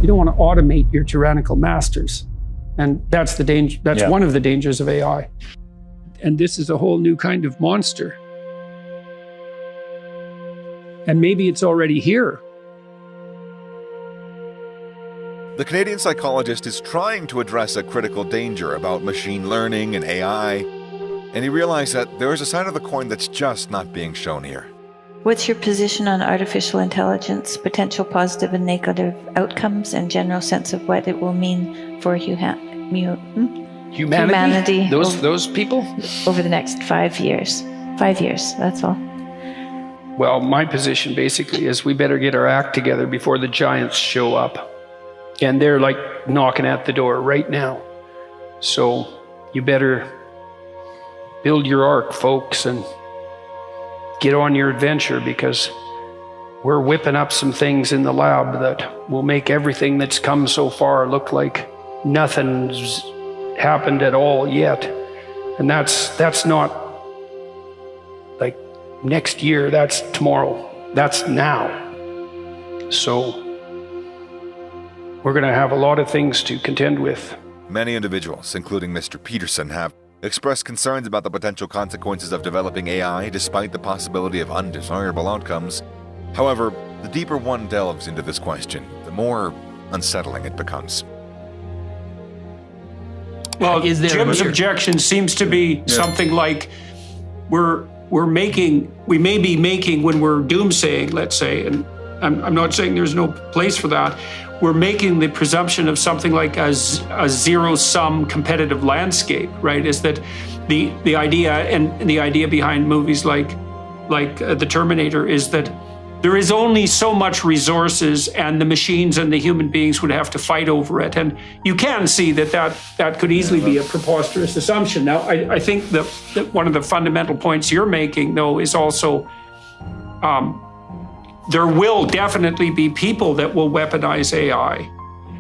You don't want to automate your tyrannical masters. And that's the danger. That's one of the dangers of AI. And this is a whole new kind of monster. And maybe it's already here. The Canadian psychologist is trying to address a critical danger about machine learning and AI, and he realized that there is a side of the coin that's just not being shown here. What's your position on artificial intelligence, potential positive and negative outcomes, and general sense of what it will mean for humanity? Those people? Over the next 5 years. 5 years, that's all. Well, my position basically is we better get our act together before the giants show up. And they're like knocking at the door right now. So you better build your ark, folks, and get on your adventure, because we're whipping up some things in the lab that will make everything that's come so far look like nothing's happened at all yet. And that's not like next year, that's tomorrow, that's now. So we're going to have a lot of things to contend with. Many individuals, including Mr. Peterson, have expressed concerns about the potential consequences of developing AI despite the possibility of undesirable outcomes. However, the deeper one delves into this question, the more unsettling it becomes. Well, Jim's objection seems to be something like we may be making, when we're doomsaying, let's say, and I'm not saying there's no place for that, we're making the presumption of something like a zero-sum competitive landscape, right? Is that the idea, and the idea behind movies like The Terminator is that there is only so much resources, and the machines and the human beings would have to fight over it. And you can see that could easily be a preposterous assumption. Now, I think that one of the fundamental points you're making, though, is also there will definitely be people that will weaponize AI.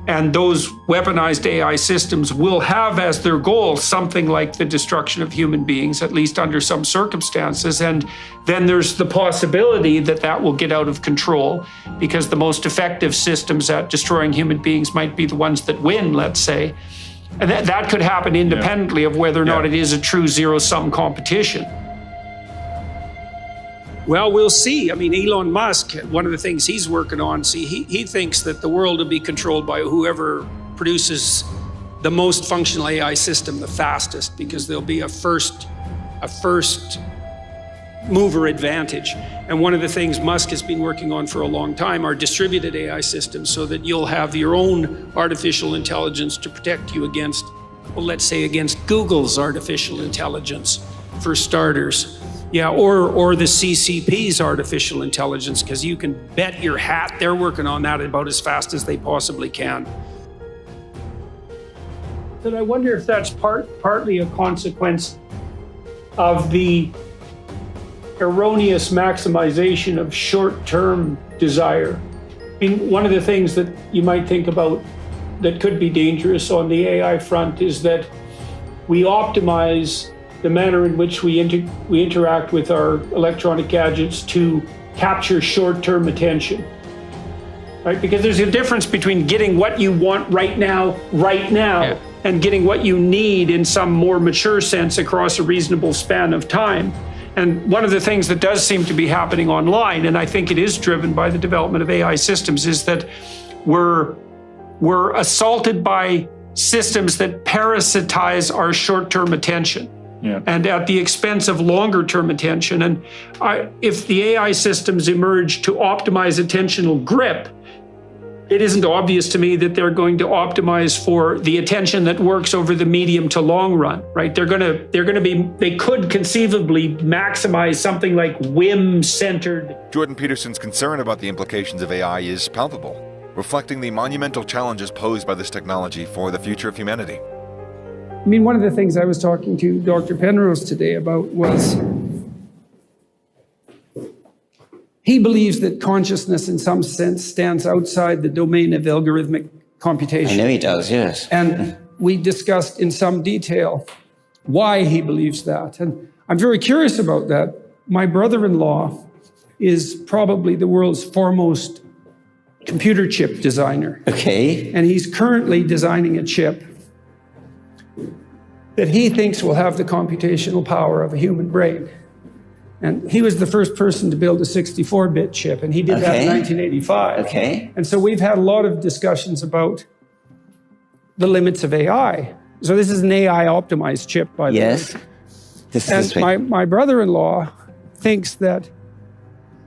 And those weaponized AI systems will have as their goal something like the destruction of human beings, at least under some circumstances. And then there's the possibility that will get out of control, because the most effective systems at destroying human beings might be the ones that win, let's say. And that could happen independently of whether or not it is a true zero-sum competition. Well, we'll see. I mean, Elon Musk, one of the things he's working on, he thinks that the world will be controlled by whoever produces the most functional AI system the fastest, because there'll be a first mover advantage. And one of the things Musk has been working on for a long time are distributed AI systems, so that you'll have your own artificial intelligence to protect you against, well, let's say against Google's artificial intelligence, for starters. Yeah, or the CCP's artificial intelligence, because you can bet your hat they're working on that about as fast as they possibly can. But I wonder if that's partly a consequence of the erroneous maximization of short-term desire. I mean, one of the things that you might think about that could be dangerous on the AI front is that we optimize the manner in which we interact with our electronic gadgets to capture short-term attention, right? Because there's a difference between getting what you want right now, and getting what you need in some more mature sense across a reasonable span of time. And one of the things that does seem to be happening online, and I think it is driven by the development of AI systems, is that we're assaulted by systems that parasitize our short-term attention. And at the expense of longer-term attention. And if the AI systems emerge to optimize attentional grip, it isn't obvious to me that they're going to optimize for the attention that works over the medium to long run, right? They could conceivably maximize something like whim-centered. Jordan Peterson's concern about the implications of AI is palpable, reflecting the monumental challenges posed by this technology for the future of humanity. I mean, one of the things I was talking to Dr. Penrose today about was he believes that consciousness in some sense stands outside the domain of algorithmic computation. I know he does, yes. And we discussed in some detail why he believes that. And I'm very curious about that. My brother-in-law is probably the world's foremost computer chip designer. Okay. And he's currently designing a chip that he thinks will have the computational power of a human brain. And he was the first person to build a 64-bit chip, and he did that in 1985. Okay. And so we've had a lot of discussions about the limits of AI. So this is an AI-optimized chip, by the way. Yes. This is And my brother-in-law thinks that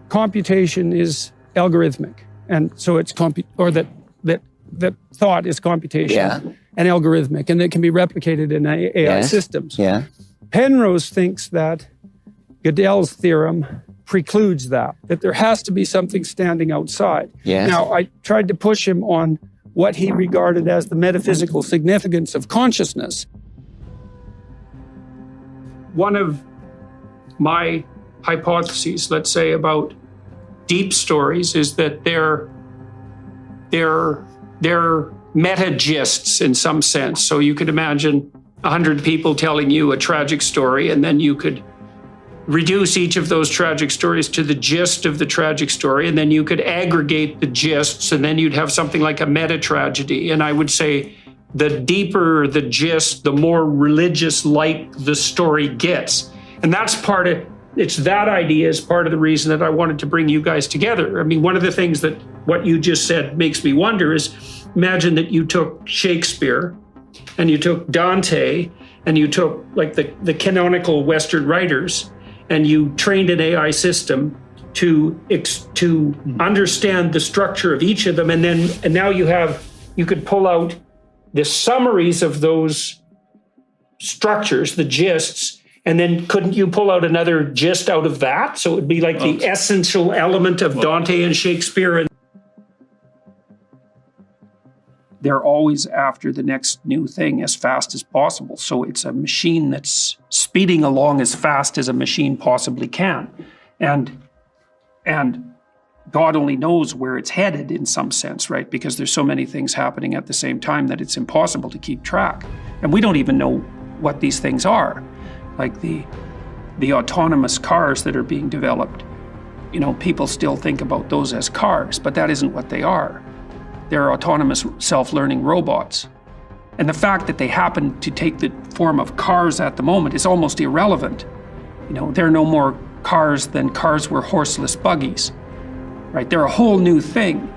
computation is algorithmic, and so it's that thought is computation and algorithmic, and it can be replicated in AI systems. Yeah. Penrose thinks that Gödel's theorem precludes that there has to be something standing outside. Yes. Now, I tried to push him on what he regarded as the metaphysical significance of consciousness. One of my hypotheses, let's say, about deep stories is that they're meta-gists in some sense. So you could imagine 100 people telling you a tragic story, and then you could reduce each of those tragic stories to the gist of the tragic story, and then you could aggregate the gists, and then you'd have something like a meta-tragedy. And I would say the deeper the gist, the more religious-like the story gets. And that's part of, it's that idea is part of the reason that I wanted to bring you guys together. I mean, one of the things that what you just said makes me wonder is, imagine that you took Shakespeare and you took Dante and you took like the canonical Western writers, and you trained an AI system to understand the structure of each of them, and now you could pull out the summaries of those structures, the gists, and then couldn't you pull out another gist out of that? So it would be like the essential element of Dante and Shakespeare. And they're always after the next new thing as fast as possible. So it's a machine that's speeding along as fast as a machine possibly can. And God only knows where it's headed in some sense, right? Because there's so many things happening at the same time that it's impossible to keep track. And we don't even know what these things are. Like the autonomous cars that are being developed. You know, people still think about those as cars, but that isn't what they are. They're autonomous self-learning robots. And the fact that they happen to take the form of cars at the moment is almost irrelevant. You know, they're no more cars than cars were horseless buggies, right? They're a whole new thing.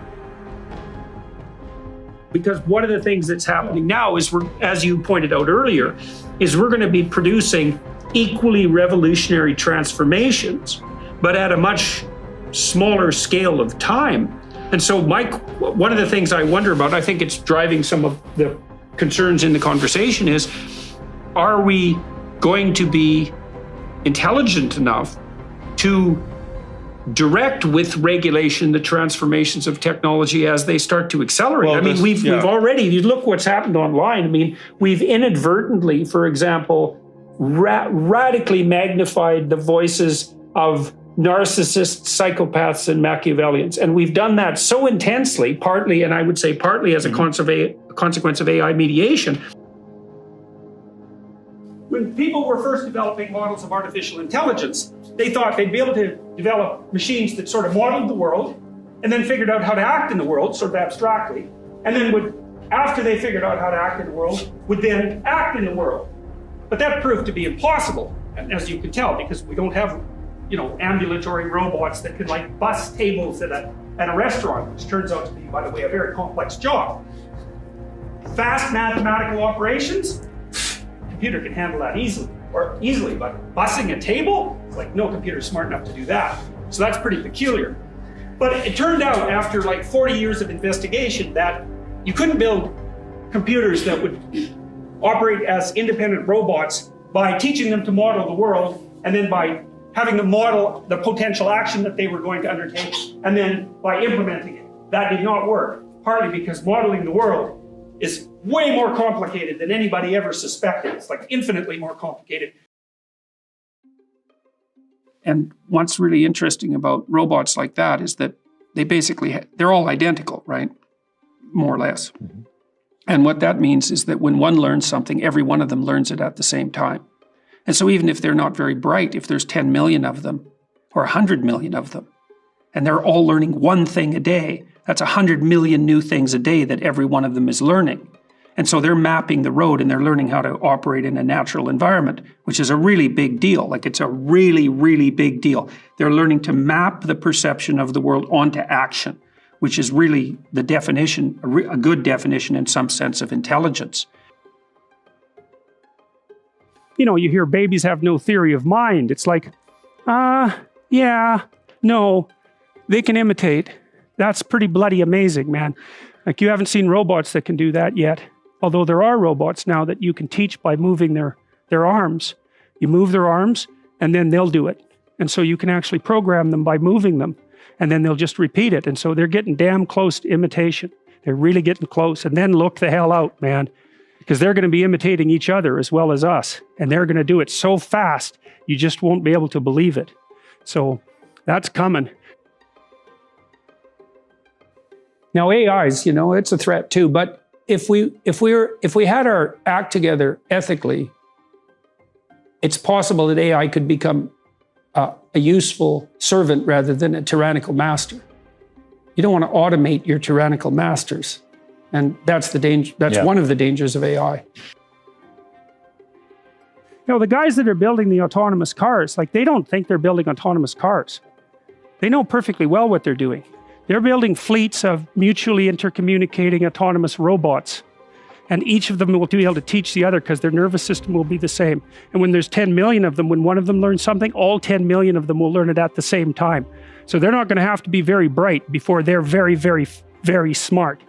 Because one of the things that's happening now is, as you pointed out earlier, is we're going to be producing equally revolutionary transformations, but at a much smaller scale of time. And so, Mike, one of the things I wonder about, I think it's driving some of the concerns in the conversation, is, are we going to be intelligent enough to direct with regulation the transformations of technology as they start to accelerate? Well, I mean, we've already, you look what's happened online. I mean, we've inadvertently, for example, radically magnified the voices of narcissists, psychopaths, and Machiavellians. And we've done that so intensely, partly, and I would say partly as a consequence of AI mediation. When people were first developing models of artificial intelligence, they thought they'd be able to develop machines that sort of modeled the world and then figured out how to act in the world, sort of abstractly, and then after they figured out how to act in the world, would then act in the world. But that proved to be impossible, as you can tell, because we don't have, you know, ambulatory robots that can like bus tables at a restaurant, which turns out to be, by the way, a very complex job. Fast mathematical operations, computer can handle that easily, but bussing a table, it's like no computer's smart enough to do that. So that's pretty peculiar. But it turned out after like 40 years of investigation that you couldn't build computers that would operate as independent robots by teaching them to model the world, and then by having them model the potential action that they were going to undertake, and then by implementing it. That did not work, partly because modeling the world is way more complicated than anybody ever suspected. It's like infinitely more complicated. And what's really interesting about robots like that is that they basically, they're all identical, right? More or less. Mm-hmm. And what that means is that when one learns something, every one of them learns it at the same time. And so even if they're not very bright, if there's 10 million of them or 100 million of them, and they're all learning one thing a day. That's 100 million new things a day that every one of them is learning. And so they're mapping the road and they're learning how to operate in a natural environment, which is a really big deal. Like, it's a really, really big deal. They're learning to map the perception of the world onto action, which is really the definition, a good definition in some sense of intelligence. You know, you hear babies have no theory of mind. It's like, yeah, no, they can imitate. That's pretty bloody amazing, man. Like, you haven't seen robots that can do that yet. Although there are robots now that you can teach by moving their arms. You move their arms, and then they'll do it. And so you can actually program them by moving them, and then they'll just repeat it. And so they're getting damn close to imitation. They're really getting close. And then look the hell out, man, because they're going to be imitating each other as well as us. And they're going to do it so fast, you just won't be able to believe it. So that's coming. Now, AIs, you know, it's a threat too, but if we had our act together ethically, it's possible that AI could become a useful servant rather than a tyrannical master. You don't want to automate your tyrannical masters, and that's the danger. That's one of the dangers of AI. You know, the guys that are building the autonomous cars, like, they don't think they're building autonomous cars. They know perfectly well what they're doing. They're building fleets of mutually intercommunicating autonomous robots. And each of them will be able to teach the other because their nervous system will be the same. And when there's 10 million of them, when one of them learns something, all 10 million of them will learn it at the same time. So they're not going to have to be very bright before they're very, very, very smart.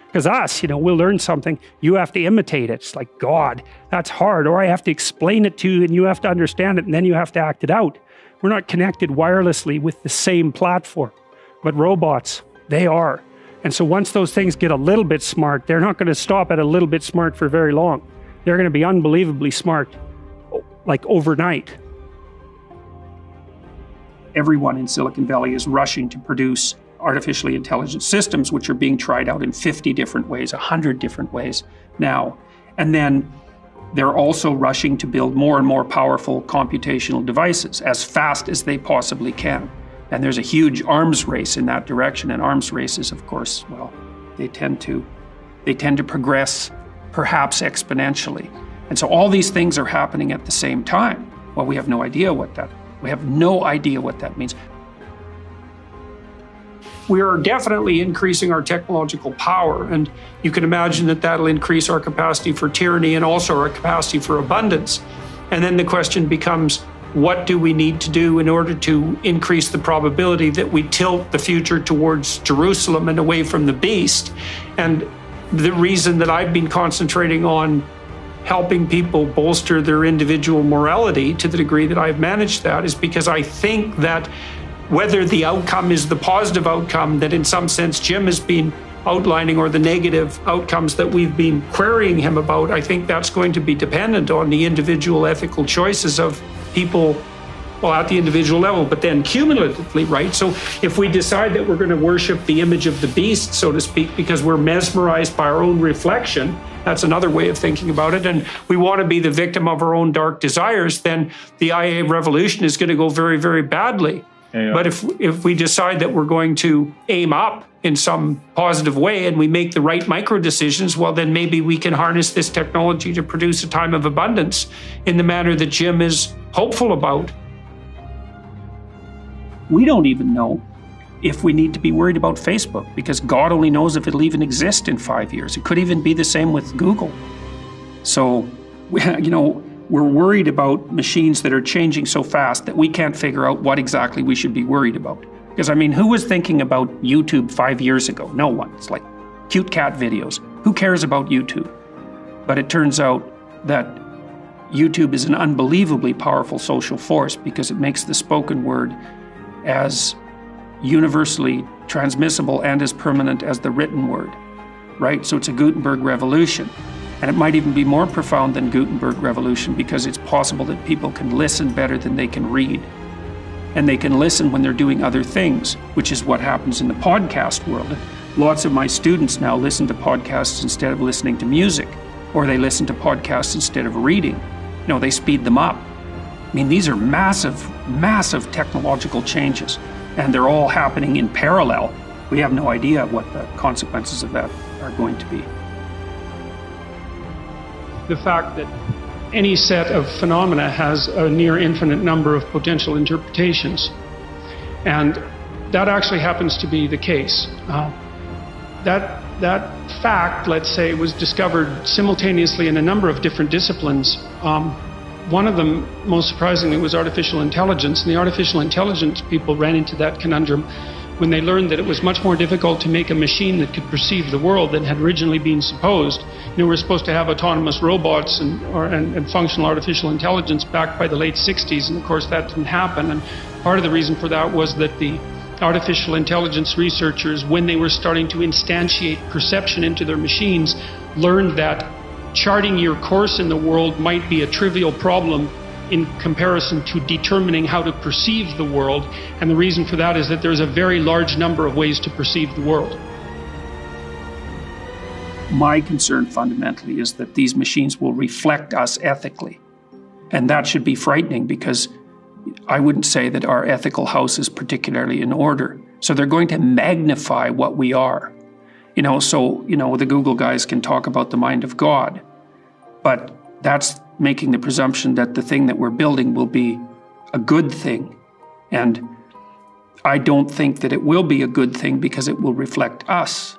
Because us, you know, we'll learn something, you have to imitate it. It's like, God, that's hard. Or I have to explain it to you and you have to understand it and then you have to act it out. We're not connected wirelessly with the same platform. But robots, they are. And so once those things get a little bit smart, they're not going to stop at a little bit smart for very long. They're going to be unbelievably smart, like overnight. Everyone in Silicon Valley is rushing to produce artificially intelligent systems, which are being tried out in 50 different ways, 100 different ways now. And then they're also rushing to build more and more powerful computational devices as fast as they possibly can. And there's a huge arms race in that direction. And arms races, of course, well, they tend to progress perhaps exponentially. And so all these things are happening at the same time. Well, we have no idea what that means. We are definitely increasing our technological power, and you can imagine that that'll increase our capacity for tyranny and also our capacity for abundance. And then the question becomes, what do we need to do in order to increase the probability that we tilt the future towards Jerusalem and away from the beast? And the reason that I've been concentrating on helping people bolster their individual morality to the degree that I've managed that is because I think that whether the outcome is the positive outcome that in some sense Jim has been outlining or the negative outcomes that we've been querying him about, I think that's going to be dependent on the individual ethical choices of people, well, at the individual level, but then cumulatively, right? So if we decide that we're going to worship the image of the beast, so to speak, because we're mesmerized by our own reflection, that's another way of thinking about it, and we want to be the victim of our own dark desires, then the IA revolution is going to go very, very badly. Yeah. But if we decide that we're going to aim up in some positive way and we make the right micro decisions, well, then maybe we can harness this technology to produce a time of abundance in the manner that Jim is hopeful about. We don't even know if we need to be worried about Facebook, because God only knows if it'll even exist in 5 years. It could even be the same with Google. So, we're worried about machines that are changing so fast that we can't figure out what exactly we should be worried about. Because, who was thinking about YouTube 5 years ago? No one. It's like cute cat videos. Who cares about YouTube? But it turns out that YouTube is an unbelievably powerful social force because it makes the spoken word as universally transmissible and as permanent as the written word, right? So it's a Gutenberg revolution. And it might even be more profound than Gutenberg revolution because it's possible that people can listen better than they can read. And they can listen when they're doing other things, which is what happens in the podcast world. Lots of my students now listen to podcasts instead of listening to music, or they listen to podcasts instead of reading. They speed them up. These are massive, massive technological changes. and they're all happening in parallel, we have no idea what the consequences of that are going to be. The fact that any set of phenomena has a near infinite number of potential interpretations. And that actually happens to be the case. That fact, let's say, was discovered simultaneously in a number of different disciplines. One of them, most surprisingly, was artificial intelligence. And the artificial intelligence people ran into that conundrum when they learned that it was much more difficult to make a machine that could perceive the world than had originally been supposed. You know, we're supposed to have autonomous robots and functional artificial intelligence back by the late 60s, and of course that didn't happen. And part of the reason for that was that the artificial intelligence researchers, when they were starting to instantiate perception into their machines, learned that charting your course in the world might be a trivial problem in comparison to determining how to perceive the world. And the reason for that is that there's a very large number of ways to perceive the world. My concern fundamentally is that these machines will reflect us ethically. And that should be frightening, because I wouldn't say that our ethical house is particularly in order. So they're going to magnify what we are. The Google guys can talk about the mind of God, but that's making the presumption that the thing that we're building will be a good thing. And I don't think that it will be a good thing, because it will reflect us.